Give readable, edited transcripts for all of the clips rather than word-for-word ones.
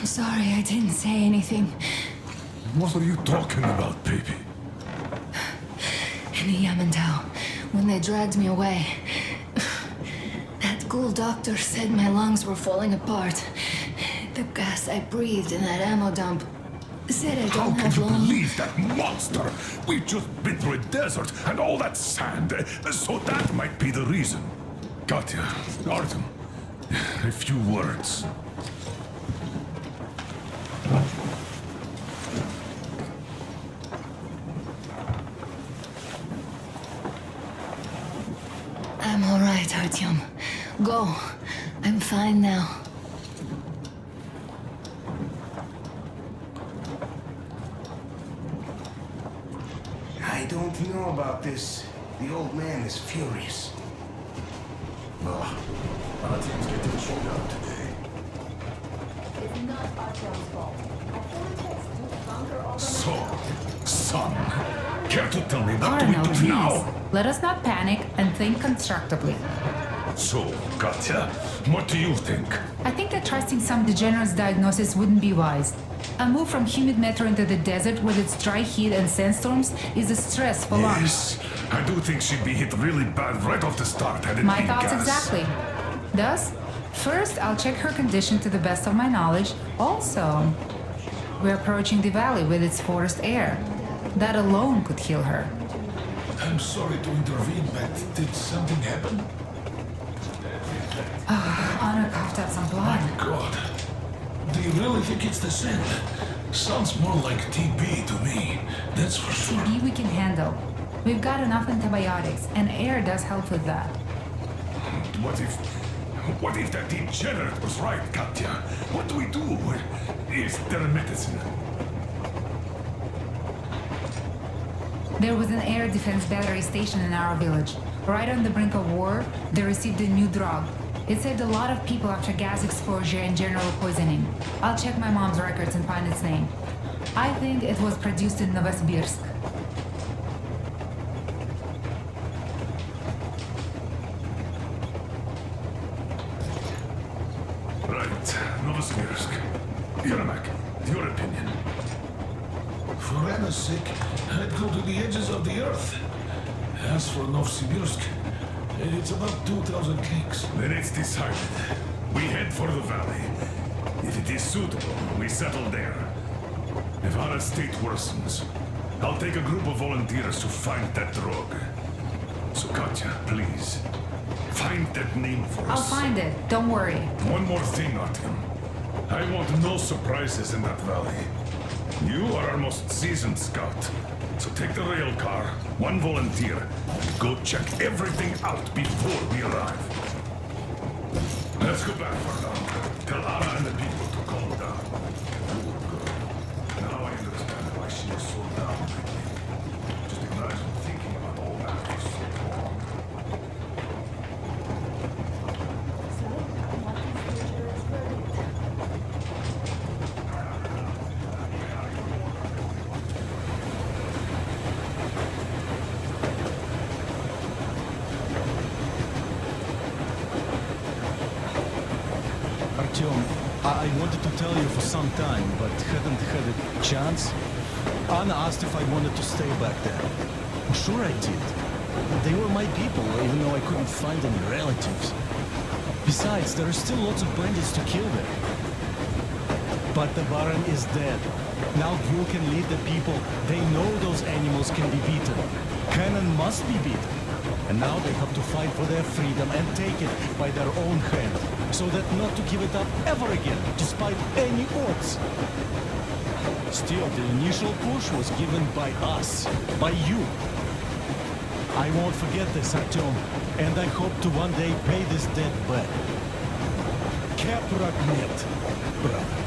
I'm sorry I didn't say anything. What are you talking about, baby? In Yamantau, when they dragged me away, that ghoul doctor said my lungs were falling apart. The gas I breathed in that ammo dump said I How don't can have you long. believe that monster? We've just been through a desert and all that sand, so that might be the reason. Katya, Artem, a few words. I'm all right, Artyom. Go. I'm fine now. I don't know about this. The old man is furious. Artyom's getting chewed out today. It's not Artyom's fault. Authorities do conquer all the So, son, care to tell me what Colonel, do we do please. now? Let us not panic and think constructively. So, Katya, what do you think? I think that trusting some degenerate's diagnosis wouldn't be wise. A move from humid metro into the desert with its dry heat and sandstorms is a stress for lungs. Yes, I do think she'd be hit really bad right off the start had it My been thoughts gas. exactly. Thus, first I'll check her condition to the best of my knowledge. Also, we're approaching the valley with its forest air. That alone could heal her. I'm sorry to intervene, but did something happen? Anna coughed up some blood. My God. Do you really think it's the sand? Sounds more like TB to me. That's for sure. TB we can handle. We've got enough antibiotics, and air does help with that. What if that degenerate was right, Katya? What do we do? Is there a medicine? There was an air defense battery station in our village. Right on the brink of war, they received a new drug. It saved a lot of people after gas exposure and general poisoning. I'll check my mom's records and find its name. I think it was produced in Novosibirsk. Right, Novosibirsk. Yermak, your opinion? For Anna's sake, I'd go to the edges of the earth. As for Novosibirsk, it's about 2,000 clicks. Then it's decided. We head for the valley. If it is suitable, we settle there. If Anna's state worsens, I'll take a group of volunteers to find that drug. So Katya, please, find that name for I'll us. find it, don't worry. One more thing, Artyom. I want no surprises in that valley. You are our most seasoned scout. So take the rail car, one volunteer, and go check everything out before we arrive. Let's go back for now. Tell Anna and the people to calm down. Now I understand why she was so down lately. Just imagine thinking about all that for so long. So, what is the jury's verdict? Artyom, I wanted to tell you for some time, but hadn't had a chance. Anna asked if I wanted to stay back there. Sure I did. They were my people, even though I couldn't find any relatives. Besides, there are still lots of bandits to kill there. But the Baron is dead. Now you can lead the people. They know those animals can be beaten. Cannon must be beaten. And now they have to fight for their freedom and take it by their own hand, so that not to give it up ever again, despite any odds. Still, the initial push was given by us, by you. I won't forget this, Artyom, and I hope to one day pay this debt back. Kapragnet, brother.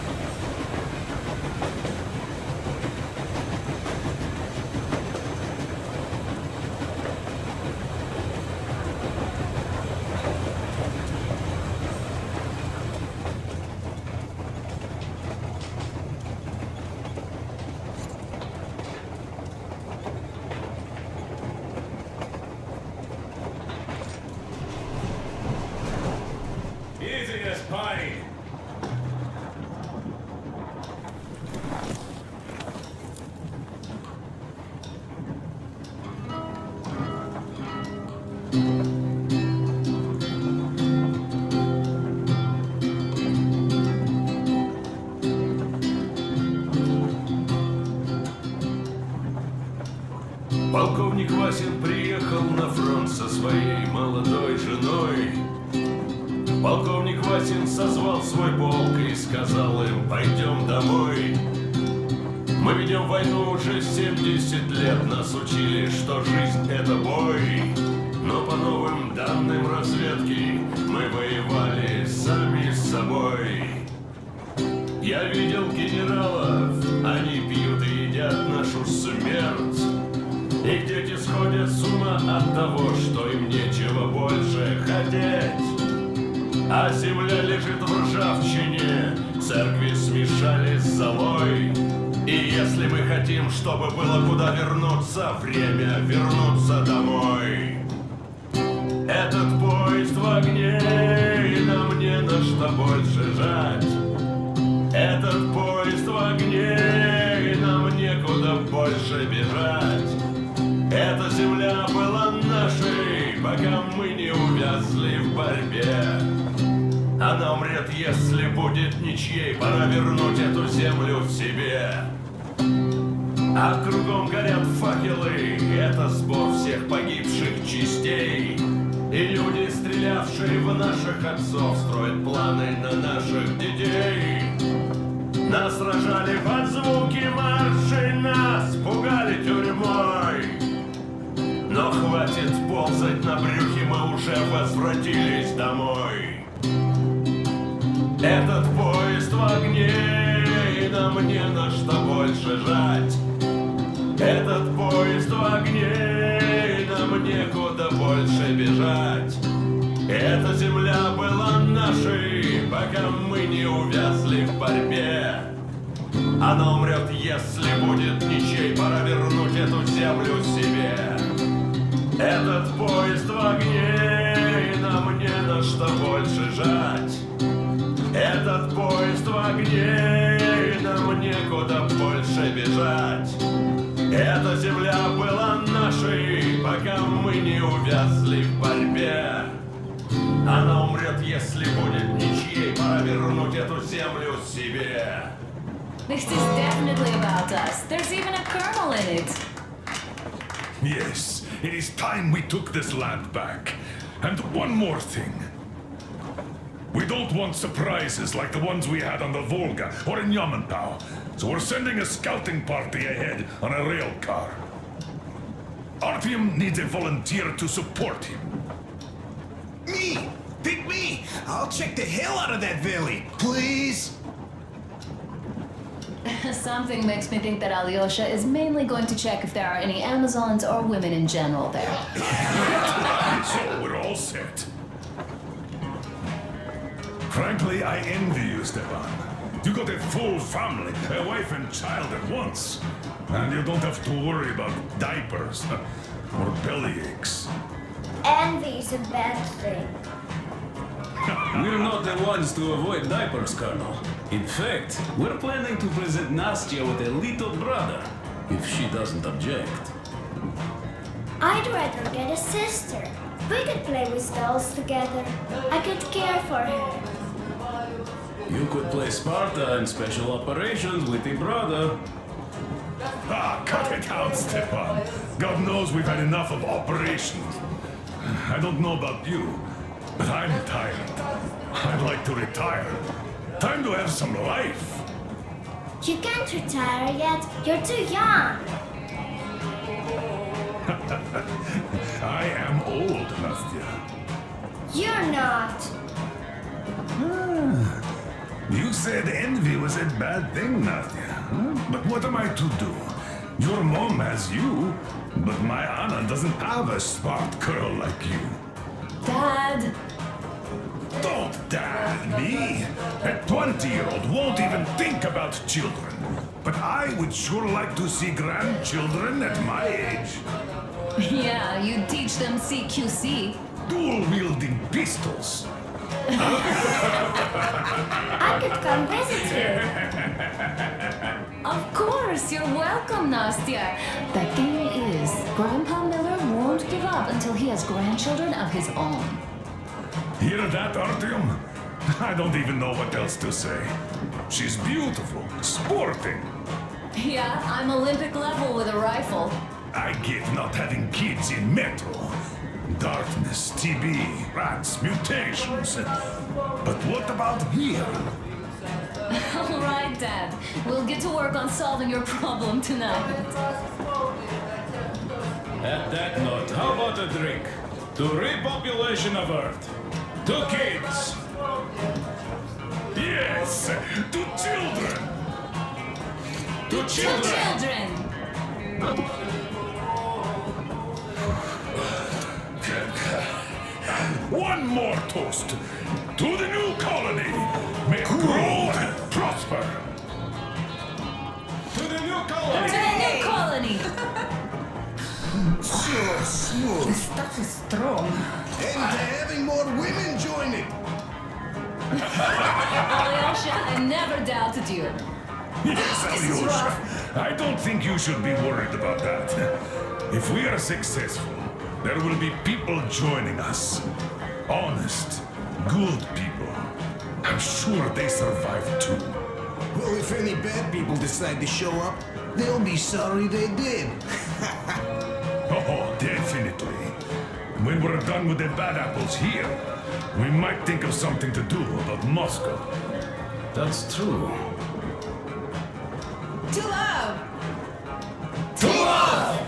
со своей молодой женой. Полковник Васин созвал свой полк и сказал им: пойдем домой. Мы ведем войну уже 70 лет, нас учили, что жизнь это бой. Но по новым данным разведки мы воевали сами с собой. Я видел генералов, они пьют и едят нашу смерть. Их дети сходят с ума от того, что им нечего больше хотеть. А земля лежит в ржавчине, церкви смешались с золой. И если мы хотим, чтобы было куда вернуться, время вернуться домой. Этот поезд в огне, и нам не на что больше жать. Этот поезд в огне, и нам некуда больше бежать. Эта земля была нашей, пока мы не увязли в борьбе. Она умрет, если будет ничьей, пора вернуть эту землю себе. А кругом горят факелы, это сбор всех погибших частей. И люди, стрелявшие в наших отцов, строят планы на наших детей. Нас сражали под звуки маршей, нас пугали тюрьмой. Но хватит ползать на брюхе, мы уже возвратились домой. Этот поезд в огне, и нам не на что больше жать. Этот поезд в огне, и нам некуда больше бежать. Эта земля была нашей, пока мы не увязли в борьбе. Она умрет, если будет ничей, пора вернуть эту землю себе. Этот поезд в огне, и нам не на что больше жать. Этот поезд в огне, и нам некуда больше бежать. Эта земля была нашей, пока мы не увязли в борьбе. Она умрет, если будет ничьей, пора вернуть эту землю себе. This is definitely about us. There's even a colonel in it. Yes, it is time we took this land back. And one more thing. We don't want surprises like the ones we had on the Volga or in Yamantau. So we're sending a scouting party ahead on a rail car. Artyom needs a volunteer to support him. Me! Pick me! I'll check the hell out of that valley, please! Something makes me think that Alyosha is mainly going to check if there are any Amazons or women in general there. So we're all set. Frankly, I envy you, Stepan. You got a full family, a wife and child at once. And you don't have to worry about diapers or belly aches. Envy is a bad thing. We're not the ones to avoid diapers, Colonel. In fact, we're planning to present Nastya with a little brother, if she doesn't object. I'd rather get a sister. We could play with dolls together. I could care for her. You could play Sparta and special operations with your brother. Ah, cut it out, Stepan. God knows we've had enough of operations. I don't know about you, but I'm tired. I'd like to retire. Time to have some life. You can't retire yet. You're too young. I am old, Nastya. You're not. You said envy was a bad thing, Nastya. But what am I to do? Your mom has you, but my Anna doesn't have a smart girl like you. Dad! Don't dad me! A 20-year-old won't even think about children. But I would sure like to see grandchildren at my age. Yeah, you teach them CQC. Dual-wielding pistols. I could come visit you. Of course, you're welcome, Nastya. The thing is, Grandpa Miller won't give up until he has grandchildren of his own. Hear that, Artyom? I don't even know what else to say. She's beautiful, sporting. Yeah, I'm Olympic level with a rifle. I get not having kids in Metro. Darkness, TB, rats, mutations. But what about here? All right, Dad. We'll get to work on solving your problem tonight. At that note, how about a drink? To repopulation of Earth. To kids. Yes, to children. To To children. children! One more toast to the new colony. May it grow and prosper. To the new To colony. the new colony! So smooth. Stuff is strong. And they're having more women join it. Alyosha, I never doubted you. Yes, Alyosha. I don't think you should be worried about that. If we are successful, there will be people joining us. Honest, good people. I'm sure they survive too. Well, if any bad people decide to show up, they'll be sorry they did. Oh, definitely. When we're done with the bad apples here, we might think of something to do about Moscow. That's true. To love! To love!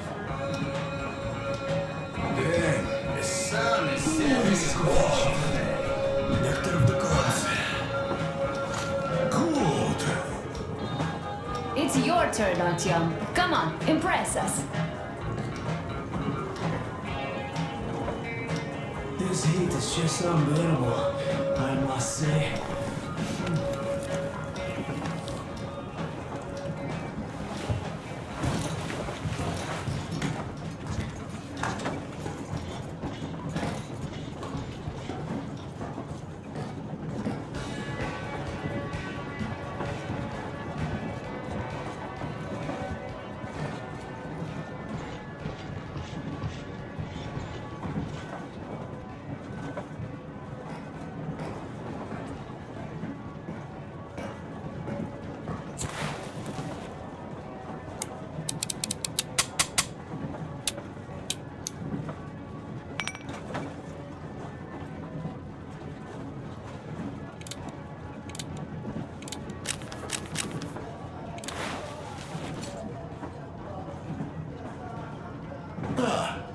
The sun is setting. This is nectar of the gods. Good. It's your turn, Artyom. Come on, impress us. This heat is just unbearable, I must say.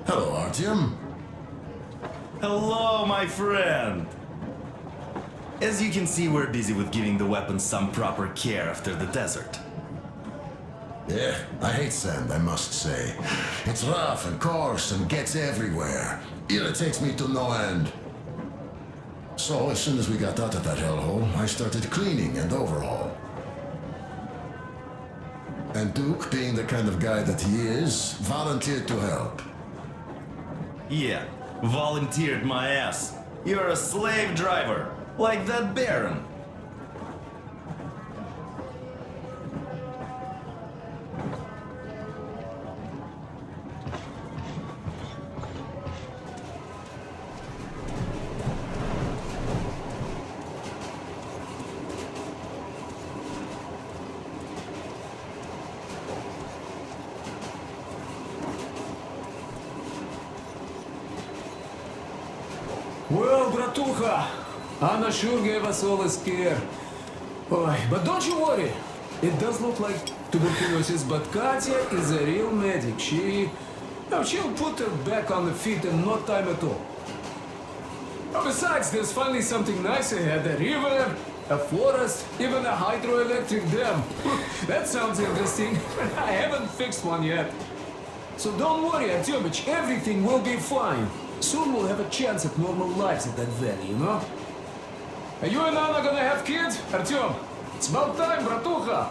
Hello, Artyom. Hello, my friend! As you can see, we're busy with giving the weapons some proper care after the desert. Yeah, I hate sand, I must say. It's rough and coarse and gets everywhere. Irritates me to no end. So, as soon as we got out of that hellhole, I started cleaning and overhaul. And Duke, being the kind of guy that he is, volunteered to help. Yeah, volunteered my ass. You're a slave driver, like that Baron. Well, bratucha, Anna sure gave us all a scare. Oy, but don't you worry. It does look like tuberculosis, but Katya is a real medic. She'll put her back on the feet in no time at all. Besides, there's finally something nice ahead. A river, a forest, even a hydroelectric dam. That sounds interesting. I haven't fixed one yet. So don't worry, Artyomich, everything will be fine. Soon we'll have a chance at normal lives at that valley, you know? Are you and Anna gonna have kids, Artyom? It's about time, bratucha!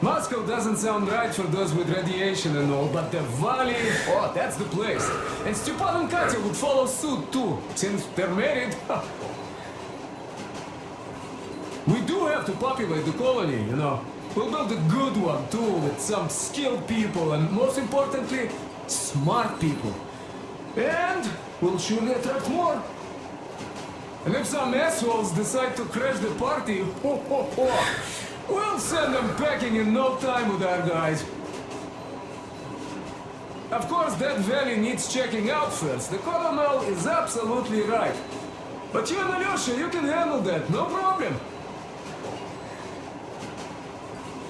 Moscow doesn't sound right for those with radiation and all, but the valley, oh, that's the place. And Stepan and Katya would follow suit too, since they're married. We do have to populate the colony, you know. We'll build a good one too, with some skilled people and, most importantly, smart people. And we'll surely attract more. And if some assholes decide to crash the party, we'll send them packing in no time with our guys. Of course, that valley needs checking out first. The colonel is absolutely right. But you and Alyosha, you can handle that, no problem.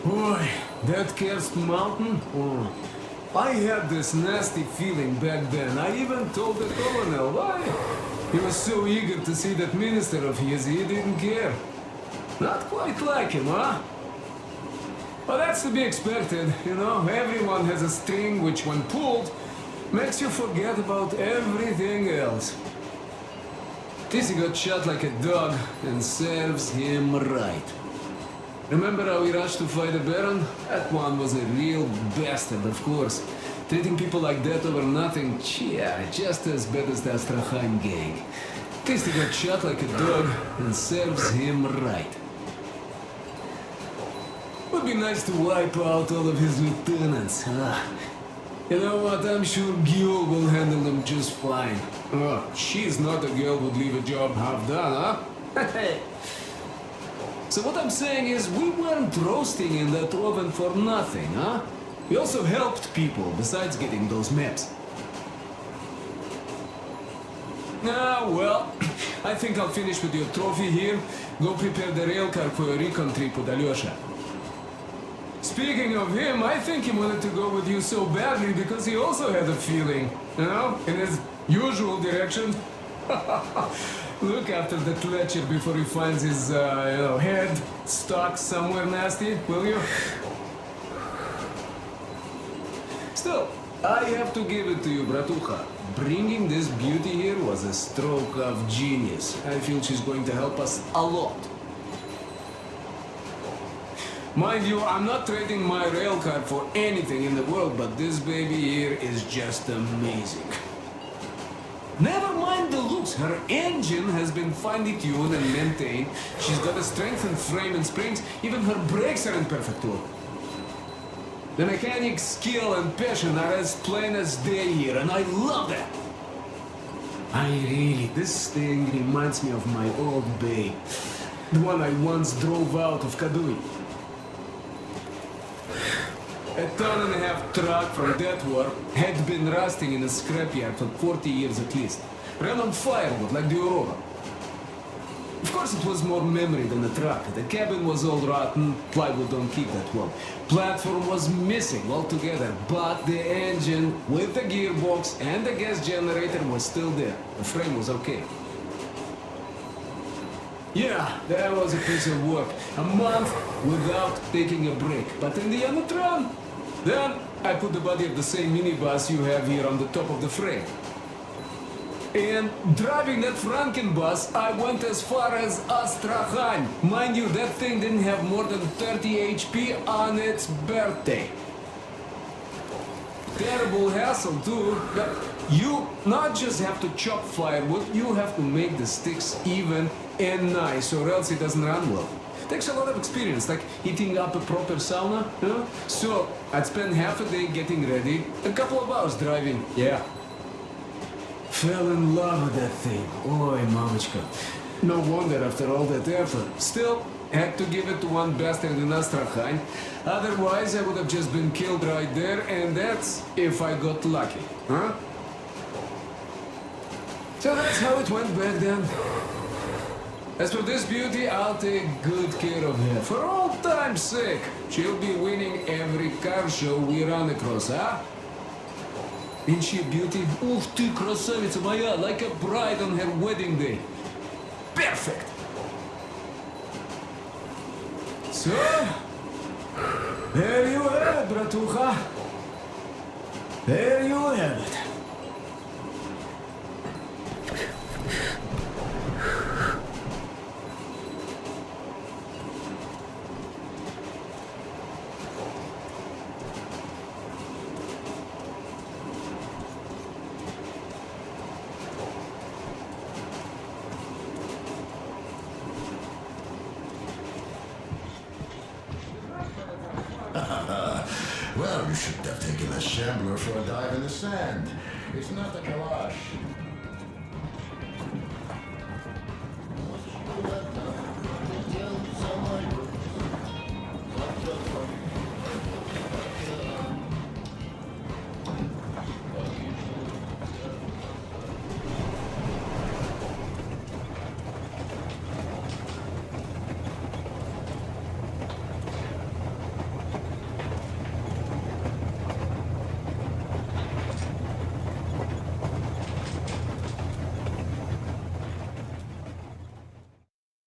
Boy, that cursed mountain? Oh. I had this nasty feeling back then. I even told the colonel why. He was so eager to see that minister of his, he didn't care. Not quite like him, huh? Well, that's to be expected, you know. Everyone has a string which, when pulled, makes you forget about everything else. Tizzy got shot like a dog, and serves him right. Remember how we rushed to fight the Baron? That one was a real bastard, of course. Treating people like that over nothing, yeah, just as bad as the Astrakhan gang. Tizzy got shot like a dog, and serves him right. Would be nice to wipe out all of his lieutenants. You know what, I'm sure Gil will handle them just fine. She's not a girl who'd leave a job half done, huh? So what I'm saying is, we weren't roasting in that oven for nothing, huh? We also helped people, besides getting those maps. Well, I think I'll finish with your trophy here. Go prepare the railcar for a recon trip with Alyosha. Speaking of him, I think he wanted to go with you so badly because he also had a feeling, you know, in his usual direction. Look after that lecher before he finds his, head stuck somewhere nasty, will you? Still, I have to give it to you, Bratucha. Bringing this beauty here was a stroke of genius. I feel she's going to help us a lot. Mind you, I'm not trading my railcar for anything in the world, but this baby here is just amazing. Never mind the looks, her engine has been finely tuned and maintained. She's got a strengthened frame and springs, even her brakes are in perfect order. The mechanic's skill and passion are as plain as day here, and I love that. This thing reminds me of my old bay, the one I once drove out of Kadui. A ton-and-a-half truck from that war had been rusting in a scrapyard for 40 years at least. Ran on firewood like the Aurora. Of course it was more memory than a truck. The cabin was all rotten, plywood don't keep that well. Platform was missing altogether, but the engine with the gearbox and the gas generator was still there. The frame was okay. Yeah, that was a piece of work. A month without taking a break. But in the end it ran. Then I put the body of the same minibus you have here on the top of the frame. And driving that Frankenbus, I went as far as Astrakhan. Mind you, that thing didn't have more than 30 HP on its birthday. Terrible hassle too, but you not just have to chop firewood, you have to make the sticks even and nice, or else it doesn't run well. Takes a lot of experience, like heating up a proper sauna, you know? So, I'd spend half a day getting ready, a couple of hours driving, yeah. Fell in love with that thing. Oi, mamichka. No wonder after all that effort. Still, had to give it to one bastard in Astrakhan. Otherwise, I would have just been killed right there, and that's if I got lucky, huh? So that's how it went back then. As for this beauty, I'll take good care of her. For old time's sake, she'll be winning every car show we run across, huh? Ain't she a beauty? Ух ты, красавица моя, like a bride on her wedding day. Perfect! So, there you have it, Bratucha. There you have it. Well, you shouldn't have taken a shambler for a dive in the sand. It's not a kalash.